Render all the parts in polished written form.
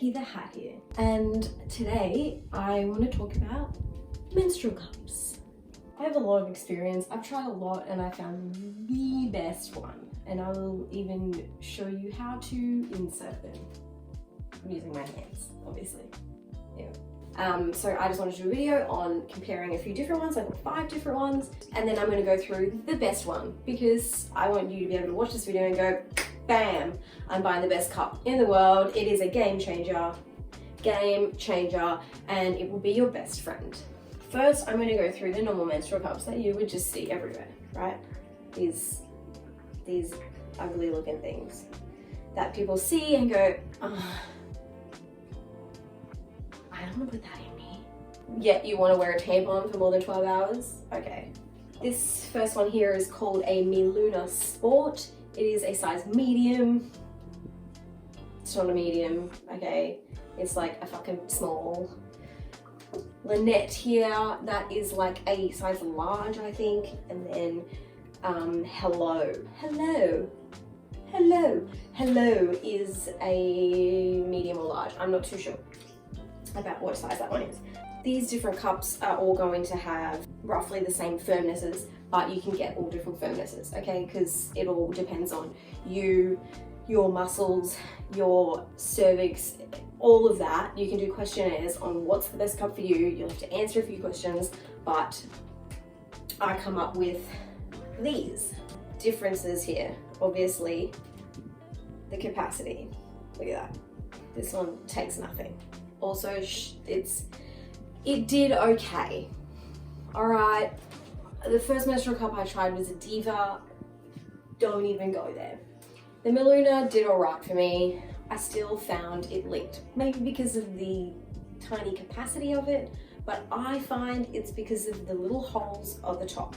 Becky the Hat here, and today I want to talk about menstrual cups. I have a lot of experience. I've tried a lot and I found the best one, and I will even show you how to insert them. I'm using my hands, obviously. Yeah. So I just wanted to do a video on comparing a few different ones. I've got 5 different ones, and then I'm going to go through the best one because I want you to be able to watch this video and go, bam, I'm buying the best cup in the world. It is a game changer, and it will be your best friend. First, I'm going to go through the normal menstrual cups that you would just see everywhere, right? These ugly looking things that people see and go, oh, I don't want to put that in me. Yet you want to wear a tampon for more than 12 hours? Okay. This first one here is called a Intimina Sport. It is a size medium. It's not a medium, okay? It's like a fucking small. Lunette here, that is like a size large, I think. And then Hello is a medium or large. I'm not too sure about what size that one is. These different cups are all going to have roughly the same firmnesses, but you can get all different firmnesses, okay? Because it all depends on you, your muscles, your cervix, all of that. You can do questionnaires on what's the best cup for you. You'll have to answer a few questions, but I come up with these differences here. Obviously, the capacity. Look at that. This one takes nothing. Also, it did okay. All right. The first menstrual cup I tried was a Diva. Don't even go there. The Intimina did all right for me. I still found it leaked. Maybe because of the tiny capacity of it, but I find it's because of the little holes at the top.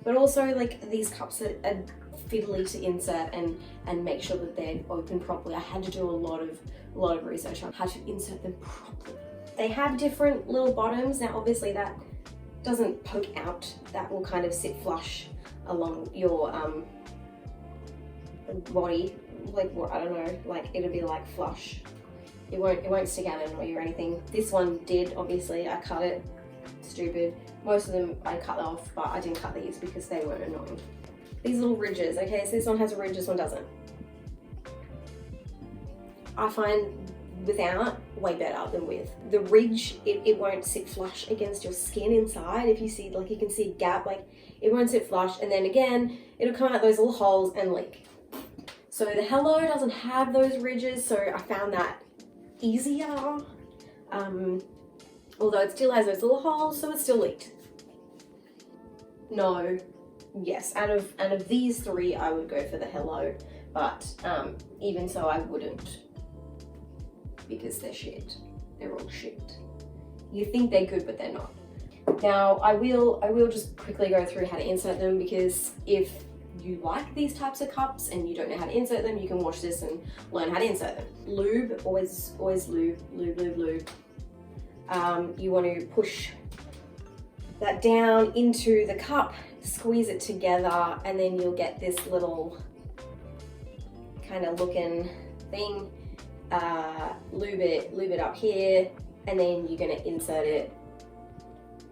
But also, like, these cups are fiddly to insert and make sure that they're open properly. I had to do a lot of research on how to insert them properly. They have different little bottoms. Now, obviously, that doesn't poke out. That will kind of sit flush along your body. Like, what, I don't know, like it'll be like flush. It won't stick out and annoy you or anything. This one did, obviously. I cut it. Stupid. Most of them I cut off, but I didn't cut these because they weren't annoying. These little ridges, okay, so this one has a ridge, this one doesn't. I find without way better than with. The ridge, it won't sit flush against your skin inside. If you see, like, you can see a gap, like it won't sit flush, and then again it'll come out those little holes and leak. So the Hello doesn't have those ridges, so I found that easier. Although it still has those little holes, so it's still leaked. No, yes, out of these 3 I would go for the Hello, but even so I wouldn't, because they're shit. They're all shit. You think they're good, but they're not. Now I will just quickly go through how to insert them, because if you like these types of cups and you don't know how to insert them, you can watch this and learn how to insert them. Lube, always lube. You want to push that down into the cup, squeeze it together, and then you'll get this little kind of looking thing. Lube it up here, and then you're going to insert it.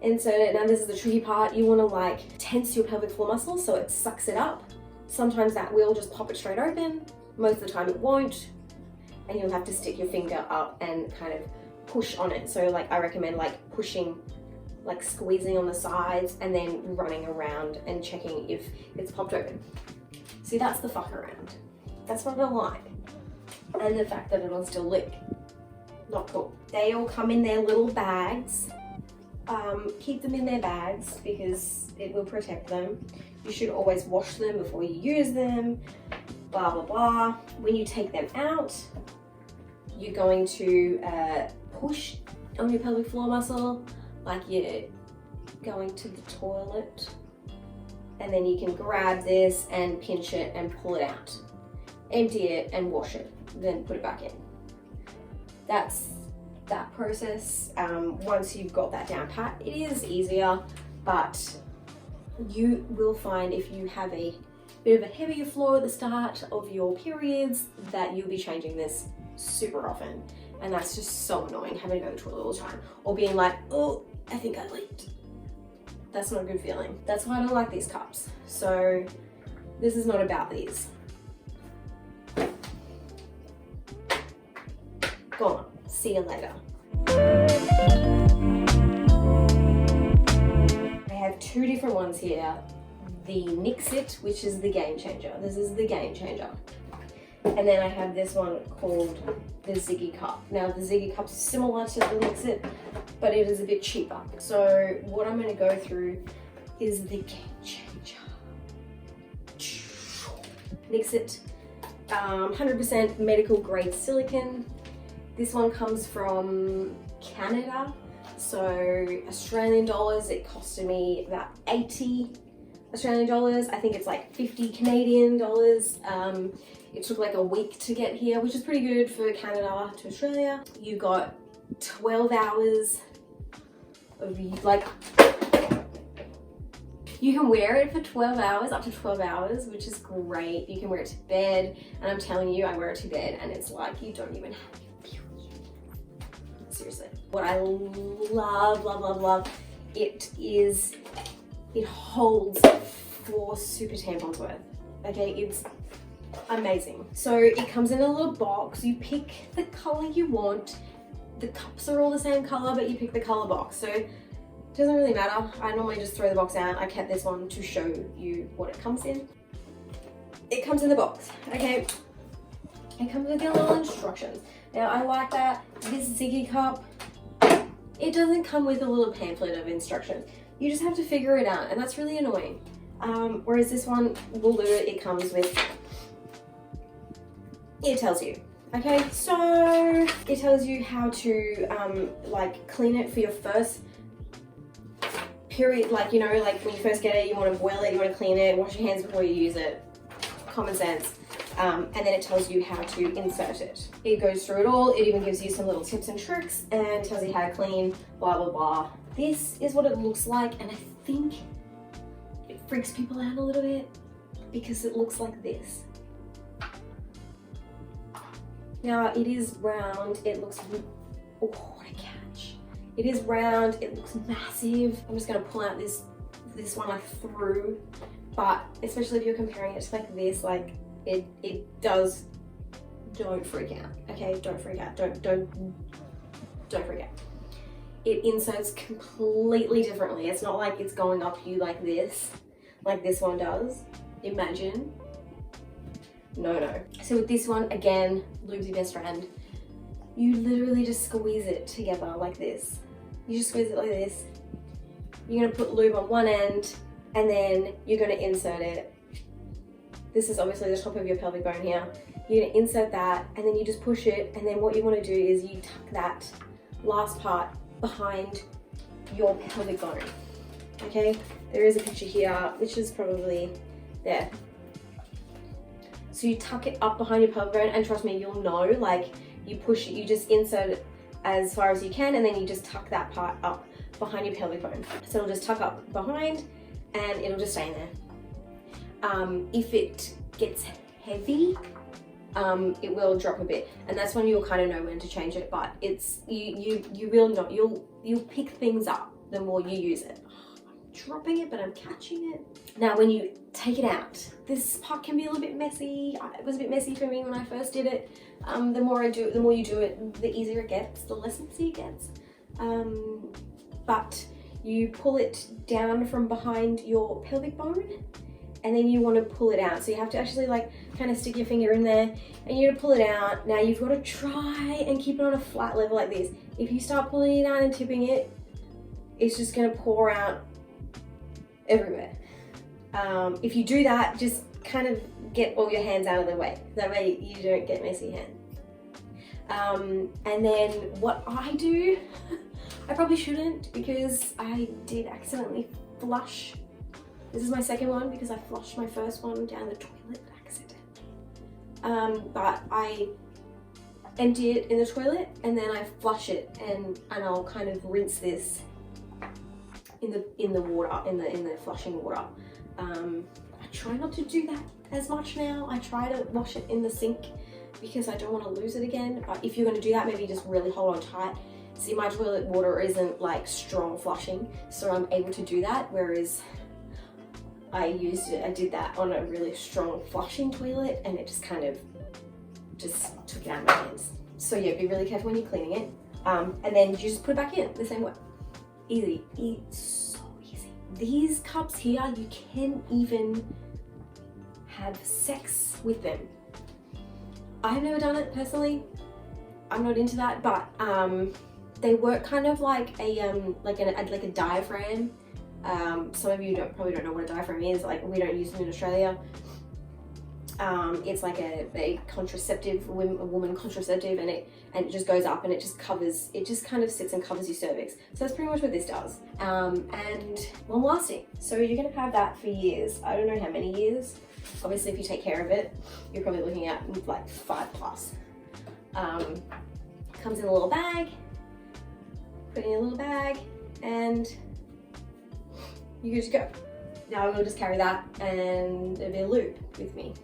Now this is the tricky part. You want to like tense your pelvic floor muscle so it sucks it up. Sometimes that will just pop it straight open. Most of the time it won't, and you'll have to stick your finger up and kind of push on it. So like I recommend like pushing, like squeezing on the sides and then running around and checking if it's popped open. See, that's the fuck around. That's what I don't like. And the fact that it'll still leak. Not cool. They all come in their little bags. Keep them in their bags because it will protect them. You should always wash them before you use them, blah, blah, blah. When you take them out, you're going to push on your pelvic floor muscle like you're going to the toilet. And then you can grab this and pinch it and pull it out. Empty it and wash it, then put it back in. That's that process. Once you've got that down pat, it is easier, but you will find if you have a bit of a heavier flow at the start of your periods that you'll be changing this super often. And that's just so annoying, having to go to the toilet all the time. Or being like, oh, I think I leaked. That's not a good feeling. That's why I don't like these cups. So this is not about these. Go on, see you later. I have two different ones here. The Nixit, which is the game changer. This is the game changer. And then I have this one called the Ziggy Cup. Now the Ziggy Cup's similar to the Nixit, but it is a bit cheaper. So what I'm gonna go through is the game changer. Nixit, 100% medical grade silicone. This one comes from Canada. So Australian dollars, it costed me about 80 Australian dollars. I think it's like 50 Canadian dollars. It took like a week to get here, which is pretty good for Canada to Australia. You got 12 hours of like, you can wear it for 12 hours, up to 12 hours, which is great. You can wear it to bed, and I'm telling you, I wear it to bed and it's like you don't even have your period. Seriously. What I love, love, love, love, it holds 4 super tampons worth. Okay, it's amazing. So it comes in a little box. You pick the color you want. The cups are all the same color, but you pick the color box. So it doesn't really matter. I normally just throw the box out. I kept this one to show you what it comes in. It comes in the box, okay? It comes with your little instructions. Now I like that this Ziggy cup, it doesn't come with a little pamphlet of instructions. You just have to figure it out, and that's really annoying. Whereas this one will do it. It comes with, it tells you. Okay, so it tells you how to like clean it for your first period. Like, you know, like when you first get it, you want to boil it, you want to clean it, wash your hands before you use it. Common sense. And then it tells you how to insert it. It goes through it all. It even gives you some little tips and tricks and tells you how to clean, blah, blah, blah. This is what it looks like, and I think it freaks people out a little bit because it looks like this. Now it is round, it looks, oh, what a catch. It is round, it looks massive. I'm just gonna pull out this one I threw, but especially if you're comparing it to like this, like it does, don't freak out, okay? Don't freak out, don't freak out. It inserts completely differently. It's not like it's going up you like this one does. Imagine. No. So with this one, again, lube's your best friend. You literally just squeeze it together like this. You just squeeze it like this. You're gonna put lube on one end, and then you're gonna insert it. This is obviously the top of your pelvic bone here. You're gonna insert that, and then you just push it, and then what you wanna do is you tuck that last part behind your pelvic bone. Okay, there is a picture here, which is probably there. So you tuck it up behind your pelvic bone, and trust me, you'll know, like you push it, you just insert it as far as you can, and then you just tuck that part up behind your pelvic bone. So it'll just tuck up behind and it'll just stay in there. If it gets heavy, it will drop a bit, and that's when you'll kind of know when to change it, but it's, you will not, you'll pick things up the more you use it. I'm dropping it, but I'm catching it. Now when you take it out, this part can be a little bit messy. It was a bit messy for me when I first did it. The more you do it, the easier it gets, the less messy it gets. But you pull it down from behind your pelvic bone, and then you want to pull it out. So you have to actually like kind of stick your finger in there, and you're gonna pull it out. Now you've got to try and keep it on a flat level like this. If you start pulling it out and tipping it, it's just gonna pour out everywhere. If you do that, just kind of get all your hands out of the way. That way you don't get messy hands. And then what I do, I probably shouldn't, because I did accidentally flush. This is my second one because I flushed my first one down the toilet accident. But I empty it in the toilet and then I flush it, and I'll kind of rinse this in the water, in the flushing water. I try not to do that as much now. I try to wash it in the sink because I don't want to lose it again. But if you're going to do that, maybe just really hold on tight. See, my toilet water isn't like strong flushing, so I'm able to do that, whereas I did that on a really strong flushing toilet and it just kind of just took it out of my hands. So yeah, be really careful when you're cleaning it. And then you just put it back in the same way. Easy, it's so easy. These cups here, you can even have sex with them. I've never done it personally. I'm not into that, but they work kind of like a diaphragm. Some of you probably don't know what a diaphragm is. Like, we don't use them in Australia. It's like a contraceptive, a woman contraceptive, and it just goes up and it just kind of sits and covers your cervix. So that's pretty much what this does. And long lasting. So you're gonna have that for years. I don't know how many years. Obviously, if you take care of it, you're probably looking at like 5+. Comes in a little bag. Put it in a little bag, and you're good to go. Now I will just carry that and a bit of lube with me.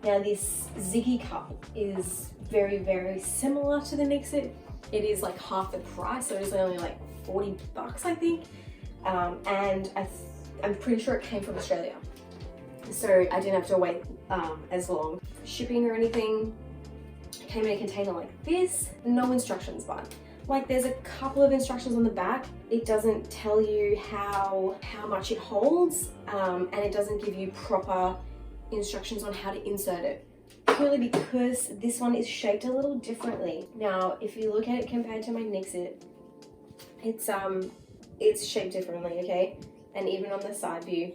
Now this Ziggy cup is very, very similar to the Nixit. It is like half the price, so it's only like 40 bucks, I think. And I'm pretty sure it came from Australia. So I didn't have to wait as long. Shipping or anything, it came in a container like this, no instructions, but like there's a couple of instructions on the back. It doesn't tell you how much it holds, and it doesn't give you proper instructions on how to insert it. Purely because this one is shaped a little differently. Now, if you look at it compared to my Nixit, it's shaped differently, okay? And even on the side view,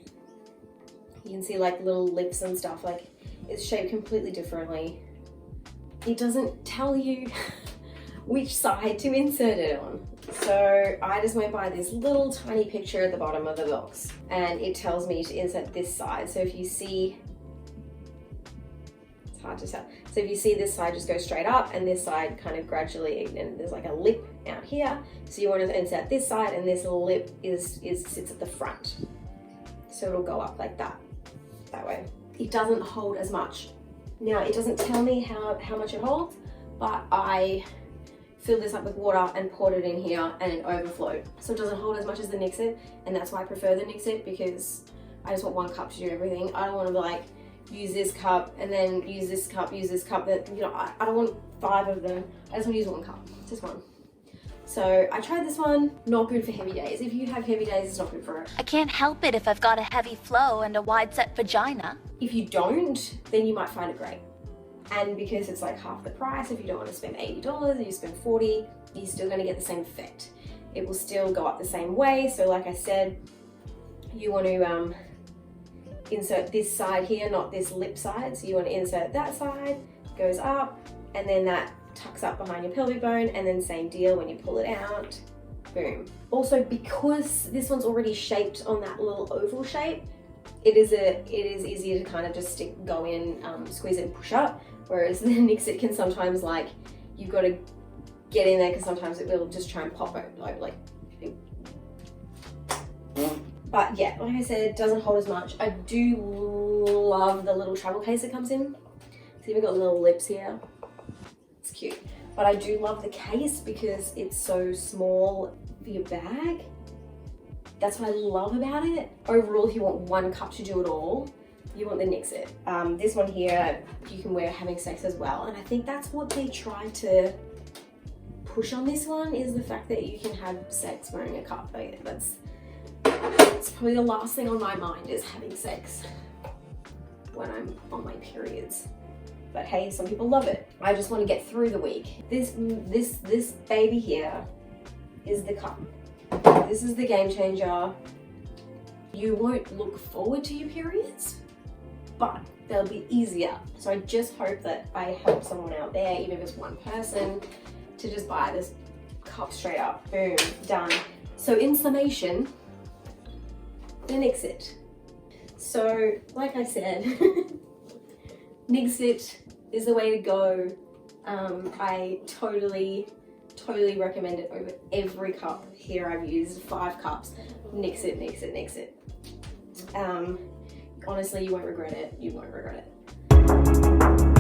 you can see like little lips and stuff. Like, it's shaped completely differently. It doesn't tell you which side to insert it on. So I just went by this little tiny picture at the bottom of the box, and it tells me to insert this side. So if you see, it's hard to tell. So if you see this side just go straight up and this side kind of gradually, and there's like a lip out here. So you want to insert this side, and this lip sits at the front. So it'll go up like that way. It doesn't hold as much. Now, it doesn't tell me how much it holds, but I filled this up with water and poured it in here and it overflowed. So it doesn't hold as much as the Nixit, and that's why I prefer the Nixit, because I just want one cup to do everything. I don't want to like use this cup and then use this cup, that, you know, I don't want 5 of them. I just want to use one cup, just one. So I tried this one, not good for heavy days. If you have heavy days, it's not good for it. I can't help it if I've got a heavy flow and a wide set vagina. If you don't, then you might find it great. And because it's like half the price, if you don't want to spend $80, you spend $40, you're still going to get the same effect. It will still go up the same way. So like I said, you want to insert this side here, not this lip side. So you want to insert that side, goes up, and then that tucks up behind your pelvic bone, and then same deal when you pull it out, boom. Also, because this one's already shaped on that little oval shape, it is easier to kind of just go in, squeeze it and push up, whereas the Nixit can sometimes, like, you've got to get in there because sometimes it will just try and pop out, like. But yeah, like I said, it doesn't hold as much. I do love the little travel case it comes in. So you've got little lips here. It's cute. But I do love the case because it's so small for your bag. That's what I love about it. Overall, if you want one cup to do it all, you want the Nixit. This one here, you can wear having sex as well. And I think that's what they try to push on this one, is the fact that you can have sex wearing a cup. Like, that's probably the last thing on my mind, is having sex when I'm on my periods. But hey, some people love it. I just want to get through the week. This baby here is the cup. This is the game changer. You won't look forward to your periods, but they'll be easier. So I just hope that I help someone out there, even if it's one person, to just buy this cup straight up. Boom, done. So in summation, the Nixit. So like I said, Nixit is the way to go. I totally recommend it over every cup. Here I've used 5 cups. Nixit, Nixit, Nixit. Honestly, you won't regret it. You won't regret it.